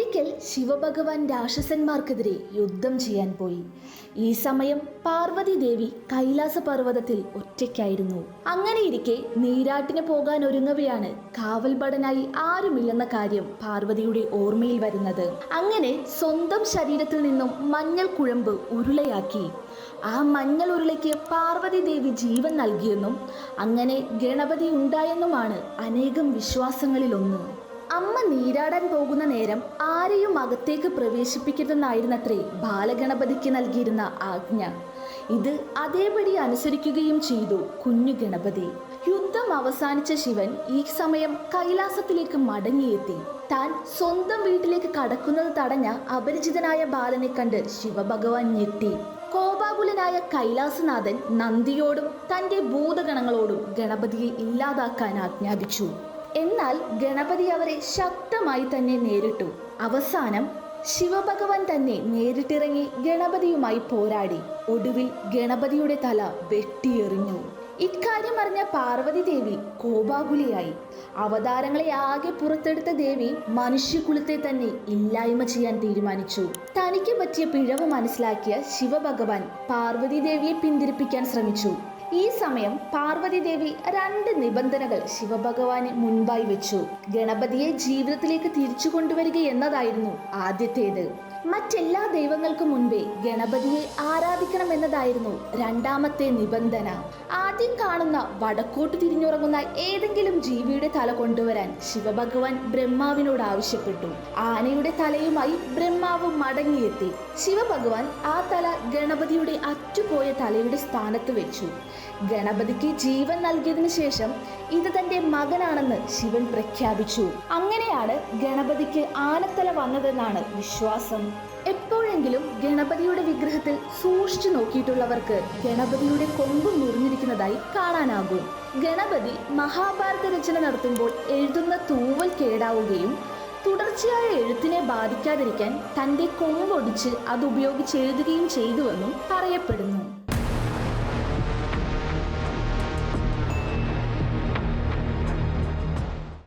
ഒരിക്കൽ ശിവഭഗവാൻ രാക്ഷസന്മാർക്കെതിരെ യുദ്ധം ചെയ്യാൻ പോയി. ഈ സമയം പാർവതി ദേവി കൈലാസ പർവ്വതത്തിൽ ഒറ്റയ്ക്കായിരുന്നു. അങ്ങനെയിരിക്കെ നീരാട്ടിന് പോകാൻ ഒരുങ്ങവെയാണ് കാവൽഭടനായി ആരുമില്ലെന്ന കാര്യം പാർവതിയുടെ ഓർമ്മയിൽ വരുന്നത്. അങ്ങനെ സ്വന്തം ശരീരത്തിൽ നിന്നും മഞ്ഞൾ കുഴമ്പ് ഉരുളയാക്കി ആ മഞ്ഞൾ ഉരുളയ്ക്ക് പാർവതി ദേവി ജീവൻ നൽകിയെന്നും അങ്ങനെ ഗണപതി ഉണ്ടായെന്നുമാണ് അനേകം വിശ്വാസങ്ങളിലൊന്ന്. അമ്മ നീരാടാൻ പോകുന്ന നേരം ആരെയും അകത്തേക്ക് പ്രവേശിപ്പിക്കരുതെന്നായിരുന്നത്രേ ബാലഗണപതിക്ക് നൽകിയിരുന്ന ആജ്ഞ. ഇത് അതേപടി അനുസരിക്കുകയും ചെയ്തു കുഞ്ഞു ഗണപതി. യുദ്ധം അവസാനിച്ച ശിവൻ ഈ സമയം കൈലാസത്തിലേക്ക് മടങ്ങിയെത്തി. താൻ സ്വന്തം വീട്ടിലേക്ക് കടക്കുന്നത് തടഞ്ഞ അപരിചിതനായ ബാലനെ കണ്ട് ശിവഭഗവാൻ ഞെട്ടി. കോപാകുലനായ കൈലാസനാഥൻ നന്ദിയോടും തൻ്റെ ഭൂതഗണങ്ങളോടും ഗണപതിയെ ഇല്ലാതാക്കാൻ ആജ്ഞാപിച്ചു. എന്നാൽ ഗണപതി അവരെ ശക്തമായി തന്നെ നേരിട്ടു. അവസാനം ശിവഭഗവാൻ തന്നെ നേരിട്ടിറങ്ങി ഗണപതിയുമായി പോരാടി. ഒടുവിൽ ഗണപതിയുടെ തല വെട്ടിയെറിഞ്ഞു. ഇക്കാര്യം അറിഞ്ഞ പാർവതി ദേവി കോപാകുലിയായി. അവതാരങ്ങളെ ആകെ പുറത്തെടുത്ത ദേവി മനുഷ്യകുലത്തെ തന്നെ ഇല്ലായ്മ ചെയ്യാൻ തീരുമാനിച്ചു. തനിക്ക് പറ്റിയ പിഴവ് മനസ്സിലാക്കിയ ശിവഭഗവാൻ പാർവതി ദേവിയെ പിന്തിരിപ്പിക്കാൻ ശ്രമിച്ചു. ഈ സമയം പാർവതി ദേവി 2 നിബന്ധനകൾ ശിവഭഗവാന് മുൻപായി വെച്ചു. ഗണപതിയെ ജീവിതത്തിലേക്ക് തിരിച്ചു കൊണ്ടുവരിക എന്നതായിരുന്നു ആദ്യത്തേത്. മറ്റെല്ലാ ദൈവങ്ങൾക്കും മുൻപേ ഗണപതിയെ ആരാധിക്കണം എന്നതായിരുന്നു രണ്ടാമത്തെ നിബന്ധന. ആദ്യം കാണുന്ന വടക്കോട്ട് തിരിഞ്ഞുറങ്ങുന്ന ഏതെങ്കിലും ജീവിയുടെ തല കൊണ്ടുവരാൻ ശിവഭഗവാൻ ബ്രഹ്മാവിനോട് ആവശ്യപ്പെട്ടു. ആനയുടെ തലയുമായി ബ്രഹ്മാവ് മടങ്ങിയെത്തി. ശിവഭഗവാൻ ആ തല ഗണപതിയുടെ അറ്റുപോയ തലയുടെ സ്ഥാനത്ത് വെച്ചു. ഗണപതിക്ക് ജീവൻ നൽകിയതിനു ശേഷം ഇത് തന്റെ മകനാണെന്ന് ശിവൻ പ്രഖ്യാപിച്ചു. അങ്ങനെയാണ് ഗണപതിക്ക് ആനത്തല വന്നതെന്നാണ് വിശ്വാസം. എപ്പോഴെങ്കിലും ഗണപതിയുടെ വിഗ്രഹത്തിൽ സൂക്ഷിച്ചു നോക്കിയിട്ടുള്ളവർക്ക് ഗണപതിയുടെ കൊമ്പ് മുറിഞ്ഞിരിക്കുന്നതായി കാണാനാകും. ഗണപതി മഹാഭാരത രചന നടത്തുമ്പോൾ എഴുതുന്ന തൂവൽ കേടാവുകയും തുടർച്ചയായ എഴുത്തിനെ ബാധിക്കാതിരിക്കാൻ തൻ്റെ കൊമ്പൊടിച്ച് അതുപയോഗിച്ച് എഴുതുകയും ചെയ്തുവെന്നും പറയപ്പെടുന്നു.